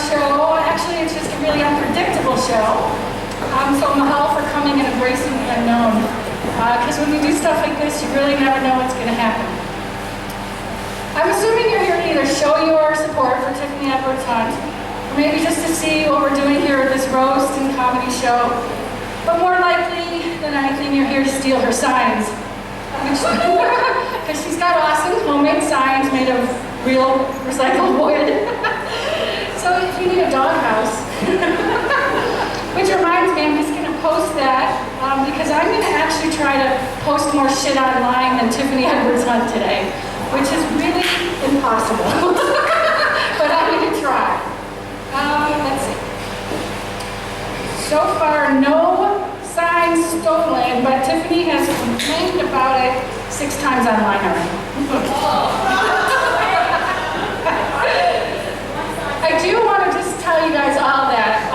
show. Actually, it's just a really unpredictable show. So mahalo for coming and embracing the unknown. Because when you do stuff like this, you really never know what's going to happen. I'm assuming you're here to either show your support for Tiffany Edwards Hunt, or maybe just to see what we're doing here at this roast and comedy show. But more likely than anything, you're here to steal her signs. Because she's got awesome homemade signs made of real recycled wood. So if you need a doghouse, which reminds me, I'm just going to post that because I'm going to actually try to post more shit online than Tiffany Edwards Hunt today, which is really impossible. But I'm going to try. Let's see. So far, no signs stolen, but Tiffany has complained about it 6 times online already. I do want to just tell you guys all that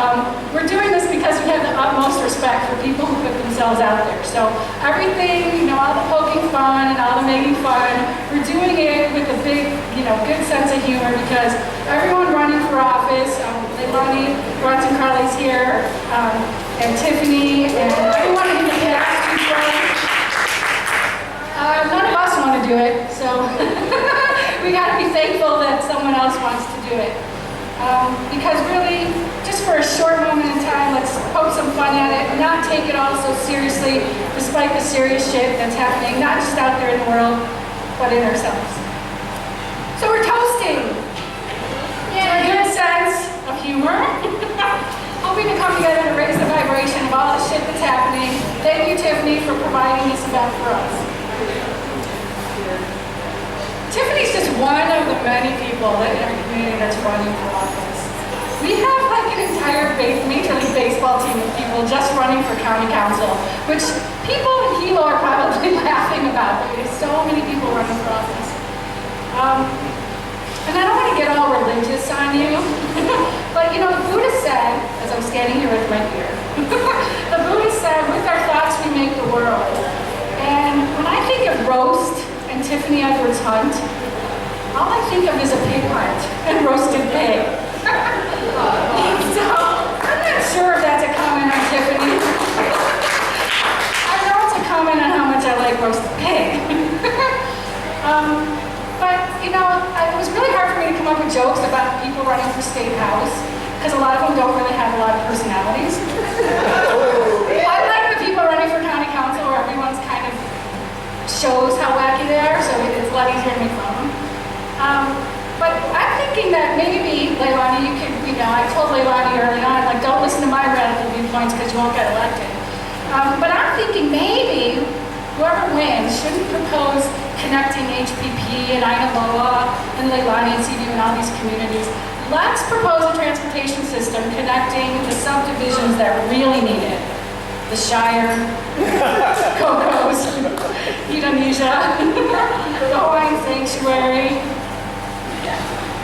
we're doing this because we have the utmost respect for people who put themselves out there. So everything, all the poking fun and all the making fun, we're doing it with a big, good sense of humor because everyone running for office, Leilani, Bronson Carly's here, and Tiffany, and everyone in the past who's running. None of us want to do it, so we got to be thankful that someone else wants to do it. Because really, just for a short moment in time, let's poke some fun at it and not take it all so seriously, despite the serious shit that's happening, not just out there in the world, but in ourselves. So we're toasting. A good sense of humor. Hoping to come together to raise the vibration of all the shit that's happening. Thank you, Tiffany, for providing this event for us. Tiffany's just one of the many people in our community that's running for office. We have like an entire Major League Baseball team of people just running for county council, which people in Hilo are probably laughing about. There's so many people running for office. And I don't want to get all religious on you, but the Buddha said, as I'm standing here with my beer, the Buddha said, with our thoughts we make the world. And when I think of roast and Tiffany Edwards Hunt, all I think of is a pig heart and roasted pig. So, I'm not sure if that's a comment on Tiffany. I know it's a comment on how much I like roasted pig. But, it was really hard for me to come up with jokes about people running for state house, because a lot of them don't really have a lot of personalities. I like the people running for county council where everyone's kind of shows how wacky they are, so it's a lot easier to make fun of them. But I'm thinking that maybe, Leilani, you could, I told Leilani early on, don't listen to my radical viewpoints because you won't get elected. But I'm thinking maybe whoever wins shouldn't propose connecting HPP and Ainaloa and Leilani and CDU and all these communities. Let's propose a transportation system connecting the subdivisions that really need it. The Shire, Cocos, Indonesia, the Hawaiian Sanctuary.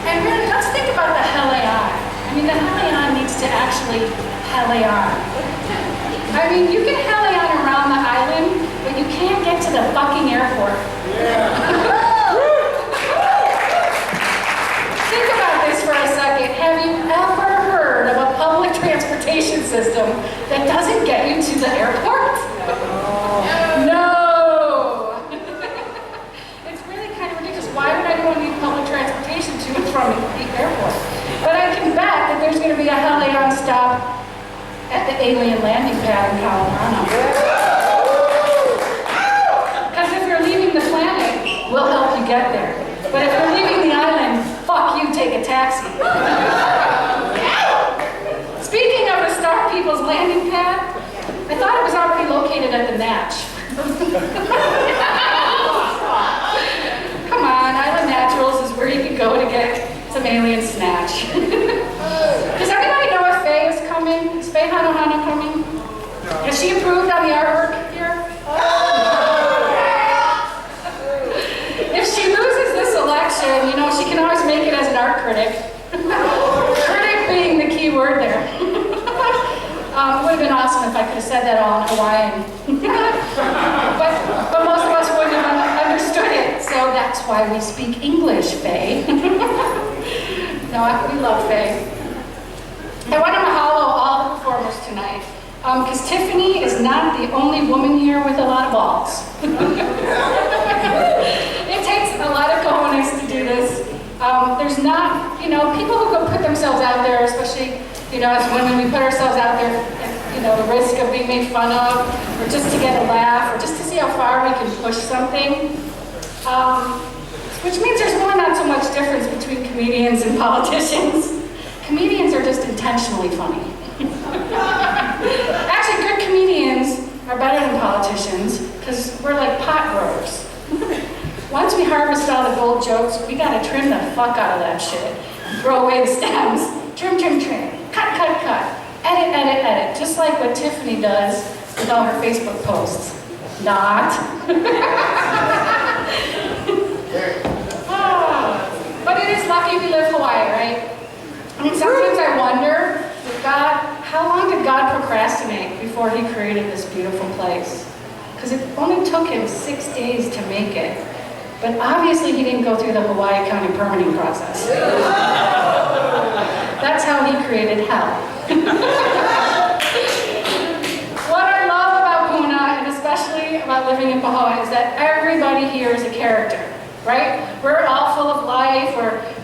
And really, let's think about the Heleon. The Heleon needs to actually Heleon. You can Heleon around the island, but you can't get to the fucking airport. Yeah. Think about this for a second. Have you ever heard of a public transportation system that doesn't get you to the airport? No! It's really kind of ridiculous. Why would anyone need public transportation to and from the airport? But I can bet that there's going to be a Heleon stop at the alien landing pad in Colorado. Because if you're leaving the planet, we'll help you get there. But if you're leaving the island, fuck you, take a taxi. Speaking of the Star People's landing pad, I thought it was already located at the Natch. Come on, Island Naturals is where you can go to get some alien snatch. Does anybody know if Faye is coming? Is Faye Hanohano coming? Has she approved on the artwork here? If she loses this election, she can always make it as an art critic. Critic being the key word there. It would have been awesome if I could have said that all in Hawaiian. but most of us wouldn't have understood it, so that's why we speak English, Faye. No, we love Faye. I want to mahalo all the performers tonight, because Tiffany is not the only woman here with a lot of balls. It takes a lot of cojones to do this. There's not, people who go put themselves out there, especially, as women, we put ourselves out there at, the risk of being made fun of, or just to get a laugh, or just to see how far we can push something. Which means there's really not so much difference between comedians and politicians. Comedians are just intentionally funny. Actually, good comedians are better than politicians, because we're like pot growers. Once we harvest all the gold jokes, we gotta trim the fuck out of that shit. Throw away the stems. Trim, trim, trim. Cut, cut, cut. Edit, edit, edit. Just like what Tiffany does with all her Facebook posts. Not. But it is lucky we live Hawaii, right? I mean, sometimes I wonder, how long did God procrastinate before he created this beautiful place? Because it only took him 6 days to make it. But obviously he didn't go through the Hawaii County permitting process. That's how he created hell. What I love about Puna, and especially about living in Pahoa, is that everybody here is a character, right? We're all full of life,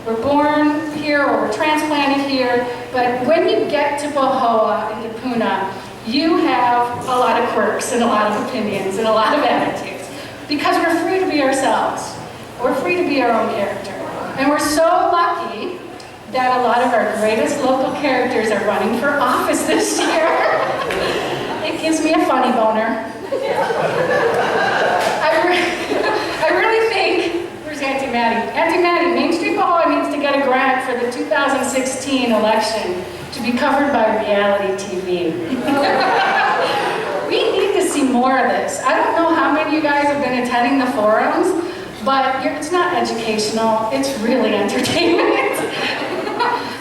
we're born here, or we're transplanted here, but when you get to Pahoa and to Puna, you have a lot of quirks and a lot of opinions and a lot of attitudes. Because we're free to be ourselves. We're free to be our own character. And we're so lucky that a lot of our greatest local characters are running for office this year. It gives me a funny boner. I really think, where's Auntie Maddie? Auntie Maddie, Main Street Pahoa needs to get a grant for the 2016 election to be covered by reality TV. We need to see more of this. I don't know how many of you guys have been attending the forums, but it's not educational, it's really entertainment.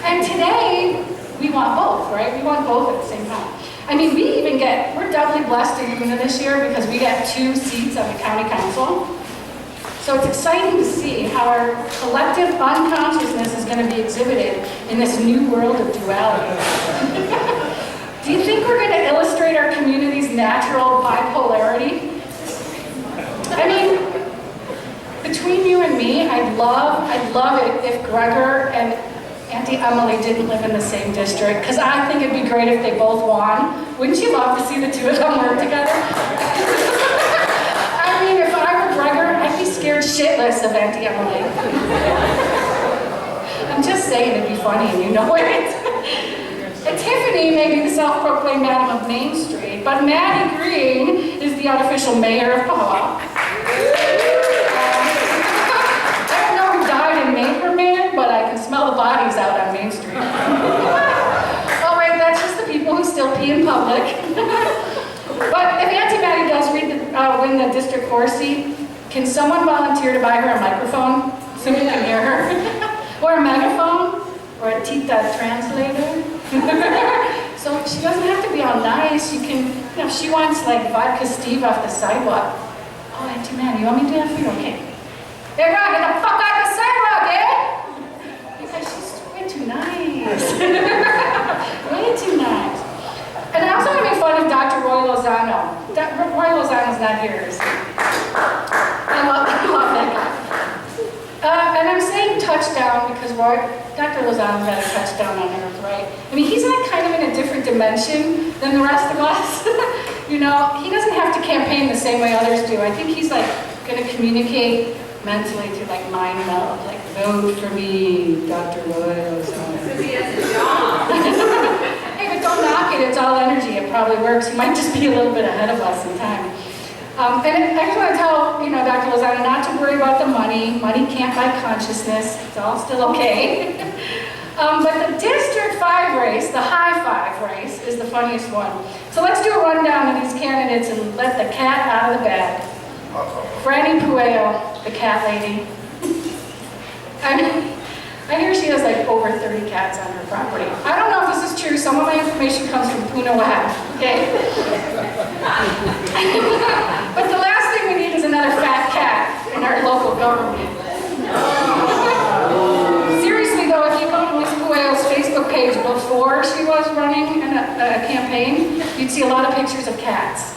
And today, we want both, right? We want both at the same time. I mean, we're doubly blessed in Puna this year because we get 2 seats on the county council. So it's exciting to see how our collective unconsciousness is going to be exhibited in this new world of duality. Do you think we're going to illustrate our community's natural bipolarity? I mean, between you and me, I'd love it if Gregor and Auntie Emily didn't live in the same district, because I think it'd be great if they both won. Wouldn't you love to see the 2 of them work together? I mean, if I were Gregor, I'd be scared shitless of Auntie Emily. I'm just saying it'd be funny, and you know it. And Tiffany may be the self-proclaimed Madam of Main Street, but Maddie Green is the unofficial mayor of Pahoa. I don't know who died and made her mayor, but I can smell the bodies out on Main Street. Oh wait, that's just the people who still pee in public. But if Auntie Maddie does win the District 4 seat, can someone volunteer to buy her a microphone so we can hear her? Or a megaphone? Or a tita translator? So she doesn't have to be all nice. You can, if she wants like vodka Steve off the sidewalk. Oh, Auntie Maddie, you want me to do that for you? Okay. Hey, Rob, get the fuck out of the sidewalk, eh? Because she's way too nice. Way too nice. And I also want to make fun of Dr. Roy Lozano. Roy Lozano's not here, is he? I love that guy. And I'm saying touchdown because Dr. Lozano's got a touchdown on Earth, right? I mean, he's like kind of in a different dimension than the rest of us. He doesn't have to campaign the same way others do. I think he's like going to communicate mentally through like mind meld, like vote for me, Dr. Roy Lozano. Because he has a job. Hey, but don't knock it, it's all energy, it probably works. He might just be a little bit ahead of us in time. And I just want to tell, Dr. Lozano not to worry about the money. Money can't buy consciousness. It's all still okay. But the District 5 race, the high five race, is the funniest one. So let's do a rundown of these candidates and let the cat out of the bag. Franny Pueo, the cat lady. I hear she has like over 30 cats on her property. I don't know if this is true. Some of my information comes from Puna Web, okay? But the last thing we need is another fat cat in our local government. Seriously though, if you go to page before she was running a campaign, you'd see a lot of pictures of cats.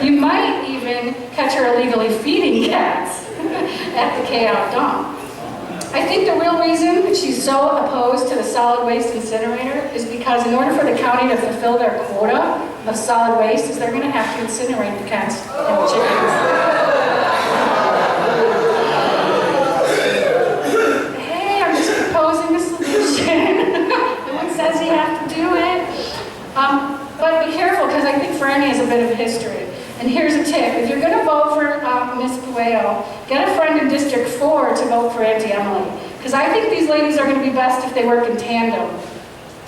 You might even catch her illegally feeding cats at the K-Out dump. I think the real reason that she's so opposed to the solid waste incinerator is because in order for the county to fulfill their quota of solid waste, is they're going to have to incinerate the cats and the chickens. Hey, I'm just proposing a solution. No one says you have to do it. But be careful, because I think Franny has a bit of a history. And here's a tip. If you're going to vote for Ms. Puello, get a friend in District 4 to vote for Auntie Emily. Because I think these ladies are going to be best if they work in tandem.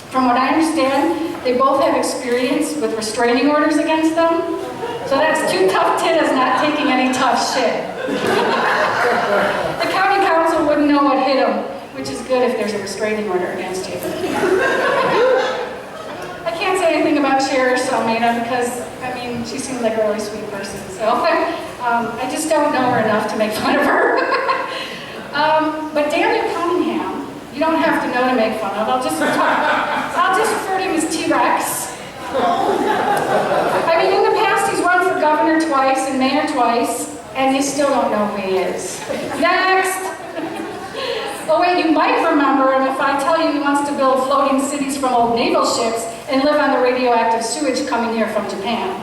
From what I understand, they both have experience with restraining orders against them. So that's two tough tittas not taking any tough shit. The county council wouldn't know what hit them, which is good if there's a restraining order against you. I can't say anything about Cher or Salmena because, I mean, she seems like a really sweet person. So I just don't know her enough to make fun of her. But Daniel Cunningham, you don't have to know to make fun of. I'll just refer to him as T-Rex. I mean, in the past, he's run for governor twice and mayor twice, and you still don't know who he is. Next! Oh wait, you might remember him if I tell you he wants to build floating cities from old naval ships and live on the radioactive sewage coming here from Japan.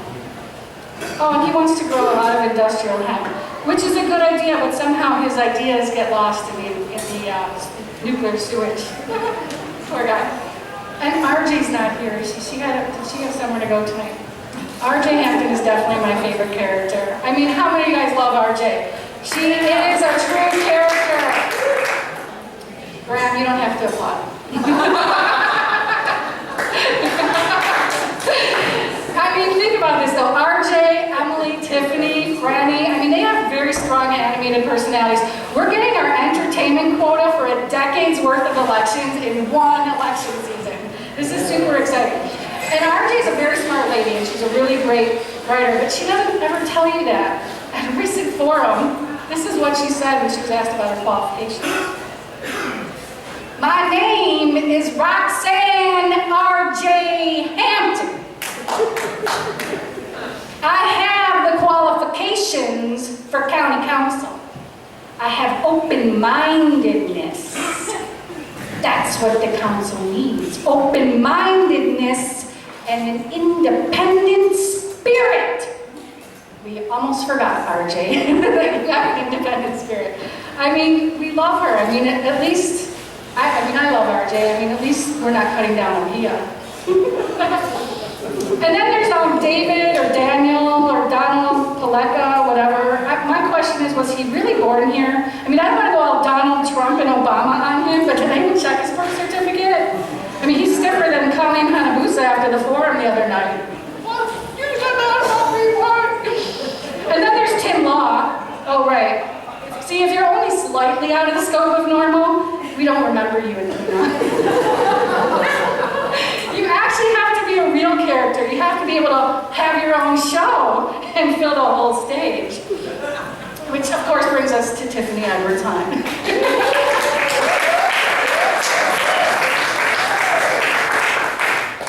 Oh, and he wants to grow a lot of industrial hemp, which is a good idea, but somehow his ideas get lost in the nuclear sewage. Poor guy. And RJ's not here. Did she have somewhere to go tonight? RJ Hampton is definitely my favorite character. I mean, how many of you guys love RJ? She is a true character. Graham, you don't have to applaud. I mean, think about this though. RJ, Emily, Tiffany, Franny, I mean, they have very strong animated personalities. We're getting our entertainment quota for a decade's worth of elections in one election season. This is super exciting. And RJ is a very smart lady, and she's a really great writer, but she doesn't ever tell you that. At a recent forum, this is what she said when she was asked about her qualifications. My name is Roxanne R.J. Hampton. I have the qualifications for county council. I have open-mindedness. That's what the council needs. Open-mindedness and an independent spirit. We almost forgot RJ. You have an independent spirit. I mean, we love her. I mean, at least... I love RJ. I mean, at least we're not cutting down on Pia. And then there's David or Daniel or Donald Paleka, whatever. My question is, was he really born here? I mean, I don't want to go all Donald Trump and Obama on him, but did anyone check his birth certificate? I mean, he's stiffer than Colleen Hanabusa after the forum the other night. Well, you said that about me, what? And then there's Tim Law. Oh, right. See, if you're only slightly out of the scope of normal, we don't remember you in Luna. You actually have to be a real character. You have to be able to have your own show and fill the whole stage. Which, of course, brings us to Tiffany Edwards Hunt.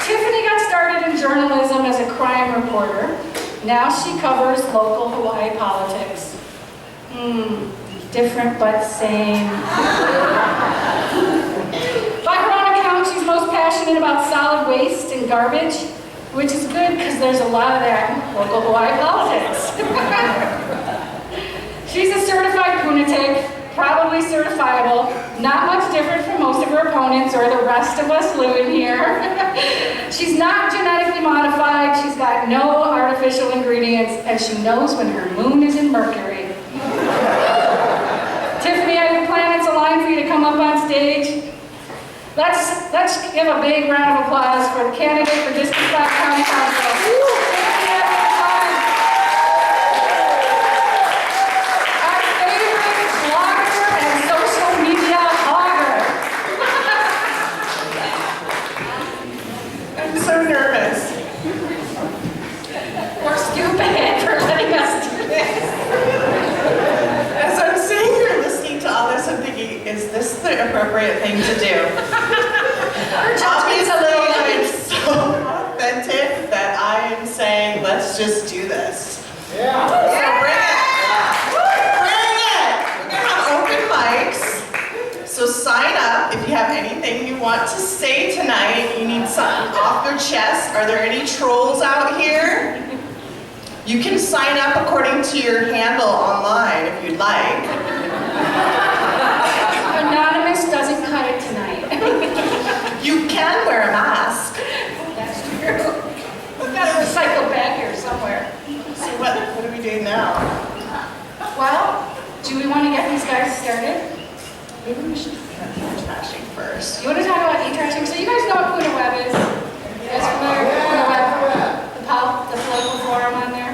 Tiffany got started in journalism as a crime reporter. Now she covers local Hawaii politics. Different but same. By her own account, she's most passionate about solid waste and garbage, which is good because there's a lot of that in local Hawaii politics. She's a certified lunatic, probably certifiable, not much different from most of her opponents or the rest of us living here. She's not genetically modified, she's got no artificial ingredients, and she knows when her moon is in Mercury. Tiffany, I have planets aligned for you to come up on stage. Let's give a big round of applause for the candidate for District 5 County Council. Tiffany Edwards Hunt. Our favorite blogger and social media hogger. I'm so nervous. We're stupid for letting us do this. As I'm sitting here listening to all this, I'm thinking, is this the appropriate thing to do? just do this. Yeah. So bring it. Bring it. We're gonna have open mics. So sign up if you have anything you want to say tonight. You need something off your chest. Are there any trolls out here? You can sign up according to your handle online if you'd like. Anonymous doesn't cut it tonight. You can wear a mask. That's true. We've got a recycle bag here somewhere. So what are we doing now? Well, do we want to get these guys started? Maybe we should start trashing first. You want to talk about e-trashing? So you guys know what Puna Web is? You guys familiar with Puna Web? The political forum on there?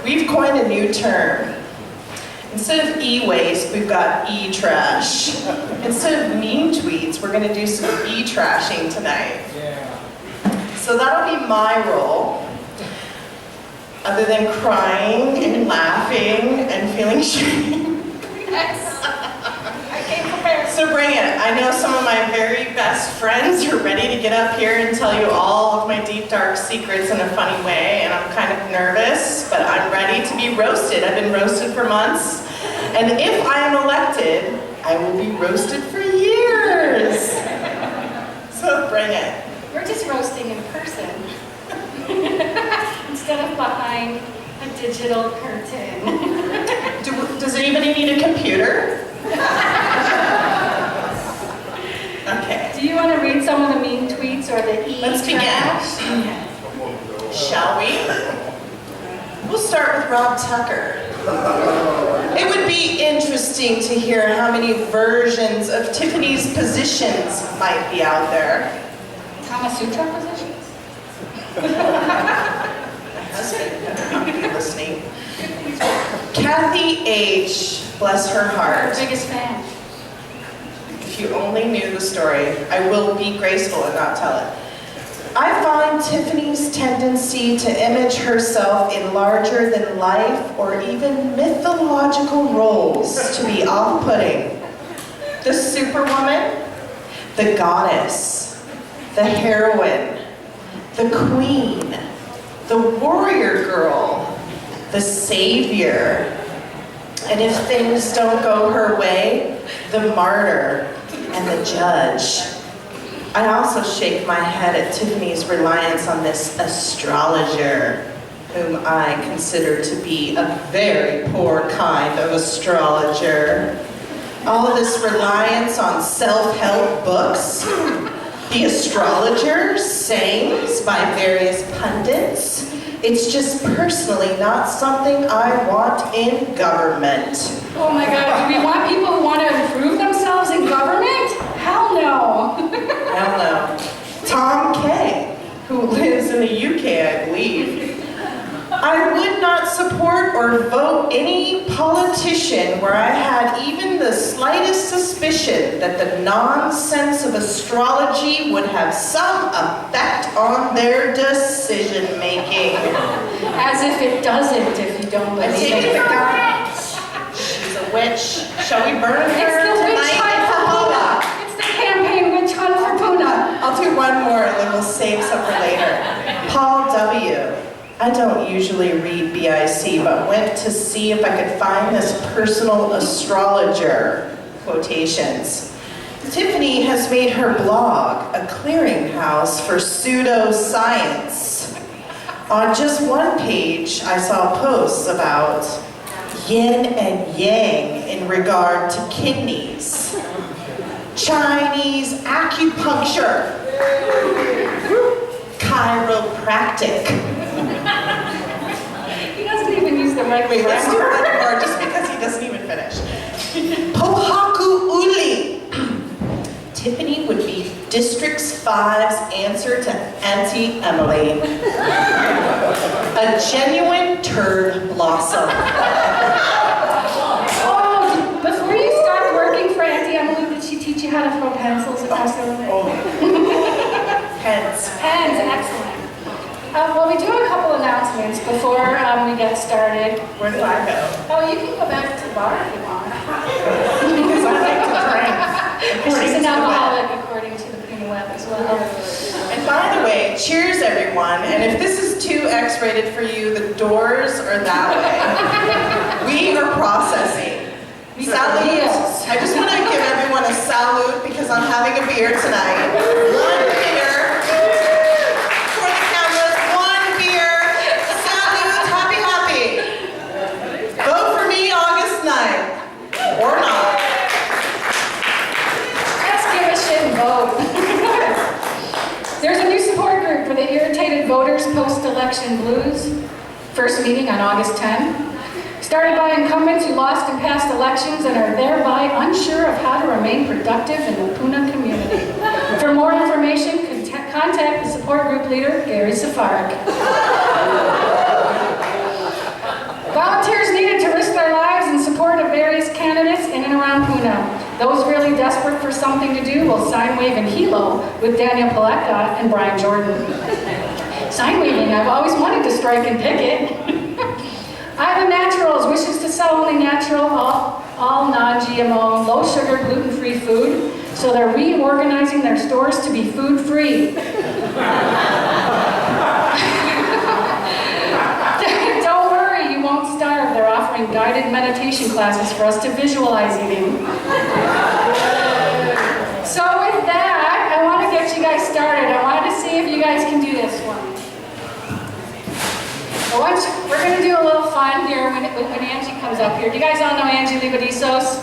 We've coined a new term. Instead of e-waste, we've got e-trash. Instead of mean tweets, we're going to do some e-trashing tonight. Yeah. So that'll be my role. Other than crying and laughing and feeling shame. Yes. I came prepared. So bring it. I know some of my very best friends are ready to get up here and tell you all of my deep, dark secrets in a funny way, and I'm kind of nervous, but I'm ready to be roasted. I've been roasted for months, and if I am elected, I will be roasted for years. So bring it. We're just roasting in person. Instead of behind a digital curtain. Does anybody need a computer? Okay. Do you want to read some of the mean tweets or the Let's begin. Okay. Shall we? We'll start with Rob Tucker. It would be interesting to hear how many versions of Tiffany's positions might be out there. Kama Sutra positions? My husband better not be listening. Kathy H., bless her heart. Biggest fan. If you only knew the story, I will be graceful and not tell it. I find Tiffany's tendency to image herself in larger-than-life or even mythological roles to be off-putting. The superwoman, the goddess, the heroine, the queen, the warrior girl, the savior, and if things don't go her way, the martyr and the judge. I also shake my head at Tiffany's reliance on this astrologer, whom I consider to be a very poor kind of astrologer. All of this reliance on self-help books, the astrologer, sayings by various pundits. It's just personally not something I want in government. Oh my God, do we want people who want to improve themselves in government? Hell no. Hell no. Tom Kay, who lives in the UK, I believe. I would not support or vote any politician where I had even the slightest suspicion that the nonsense of astrology would have some effect on their decision making. As if it doesn't if you don't I believe take it it. for God. She's a witch. Shall we burn her It's the witch tonight? hunt for Puna. It's the campaign witch hunt for Puna. I'll do one more and then we'll save some for later. Paul W. I don't usually read BIC, but went to see if I could find this personal astrologer, quotations. Tiffany has made her blog a clearinghouse for pseudoscience. On just one page, I saw posts about yin and yang in regard to kidneys, Chinese acupuncture, chiropractic. He doesn't even use the right Wait, let's do grammar. one more just because he doesn't even finish. Pohaku Uli. Tiffany would be District 5's answer to Auntie Emily. A genuine turd blossom. Oh, before you start working for Auntie Emily, did she teach you how to throw pencils across the room? Pens. Pens, excellent. Well, we do have a couple announcements before we get started. Where do I go? Oh, you can go back to the bar if you want. Because I like to drink. She's an alcoholic according to the Puna Web as well. And by the way, Anyway, cheers everyone, and if this is too X-rated for you, the doors are that way. We are processing. Salute. I just want to give everyone a salute because I'm having a beer tonight. One beer. For the cameras, one beer. Salute, happy, happy. Vote for me August 9th. Or not. Let's give a shit and vote. There's a new support group for the irritated voters post-election blues. First meeting on August 10. Started by incumbents who lost in past elections and are thereby unsure of how to remain productive in the Puna community. For more information, contact the support group leader, Gary Safarik. Volunteers needed to risk their lives in support of various candidates in and around Puna. Those really desperate for something to do will sign wave in Hilo with Daniel Paleka and Brian Jordan. Sign waving, I've always wanted to strike and picket. Ivan Naturals wishes to sell only natural, all non-GMO, low-sugar, gluten-free food, so they're reorganizing their stores to be food-free. Don't worry, you won't starve. They're offering guided meditation classes for us to visualize eating. So with that, I want to get you guys started. I wanted to see if you guys can do this one. We're going to do a little fun here when Angie comes up here. Do you guys all know Angie Libadisos?